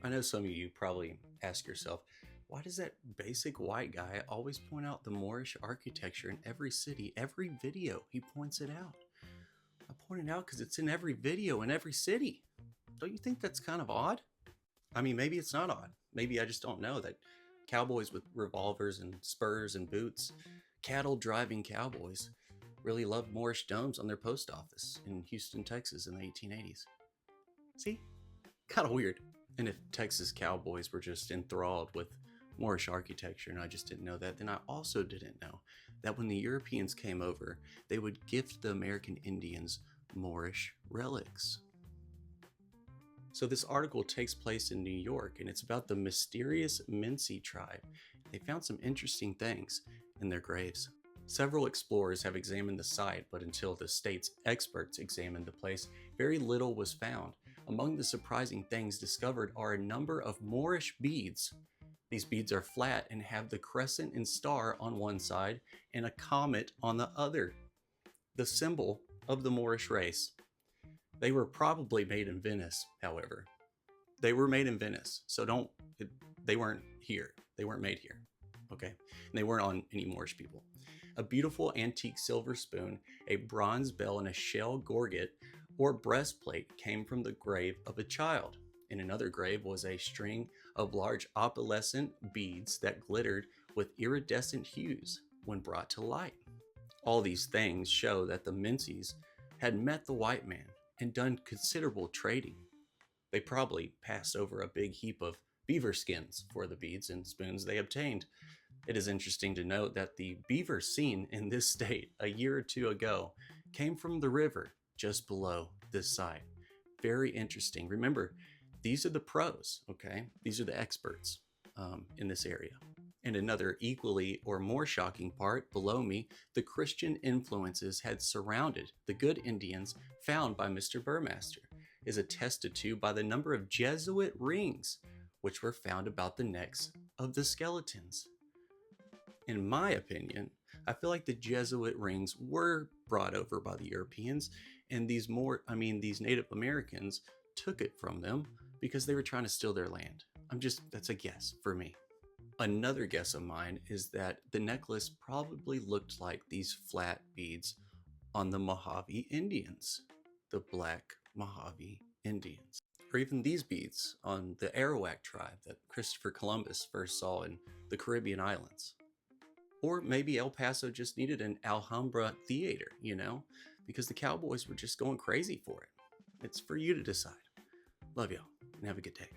I know some of you probably ask yourself, why does that basic white guy always point out the Moorish architecture in every city, every video? He points it out. I point it out because it's in every video in every city. Don't you think that's kind of odd? I mean, maybe it's not odd. Maybe I just don't know that cowboys with revolvers and spurs and boots, cattle driving cowboys, really loved Moorish domes on their post office in Houston, Texas in the 1880s. See? Kind of weird. And if Texas cowboys were just enthralled with Moorish architecture and I just didn't know that, then I also didn't know that when the Europeans came over, they would gift the American Indians Moorish relics. So this article takes place in New York and it's about the mysterious Mincy tribe. They found some interesting things in their graves. Several explorers have examined the site, but until the state's experts examined the place, very little was found. Among the surprising things discovered are a number of Moorish beads. These beads are flat and have the crescent and star on one side and a comet on the other, the symbol of the Moorish race. They were probably made in Venice, however. They were made in Venice, so they weren't here. They weren't made here, okay? And they weren't on any Moorish people. A beautiful antique silver spoon, a bronze bell, and a shell gorget or breastplate came from the grave of a child. In another grave was a string of large opalescent beads that glittered with iridescent hues when brought to light. All these things show that the Mincys had met the white man and done considerable trading. They probably passed over a big heap of beaver skins for the beads and spoons they obtained. It is interesting to note that the beaver seen in this state a year or two ago came from the river just below this site. Very interesting. Remember, these are the pros, okay? These are the experts in this area. And another equally or more shocking part below me, the Christian influences had surrounded the good Indians found by Mr. Burmaster, is attested to by the number of Jesuit rings which were found about the necks of the skeletons. In my opinion, I feel like the Jesuit rings were brought over by the Europeans, and these Native Americans took it from them because they were trying to steal their land. That's a guess for me. Another guess of mine is that the necklace probably looked like these flat beads on the Mojave Indians, the Black Mojave Indians. Or even these beads on the Arawak tribe that Christopher Columbus first saw in the Caribbean islands. Or maybe El Paso just needed an Alhambra theater, because the cowboys were just going crazy for it. It's for you to decide. Love y'all and have a good day.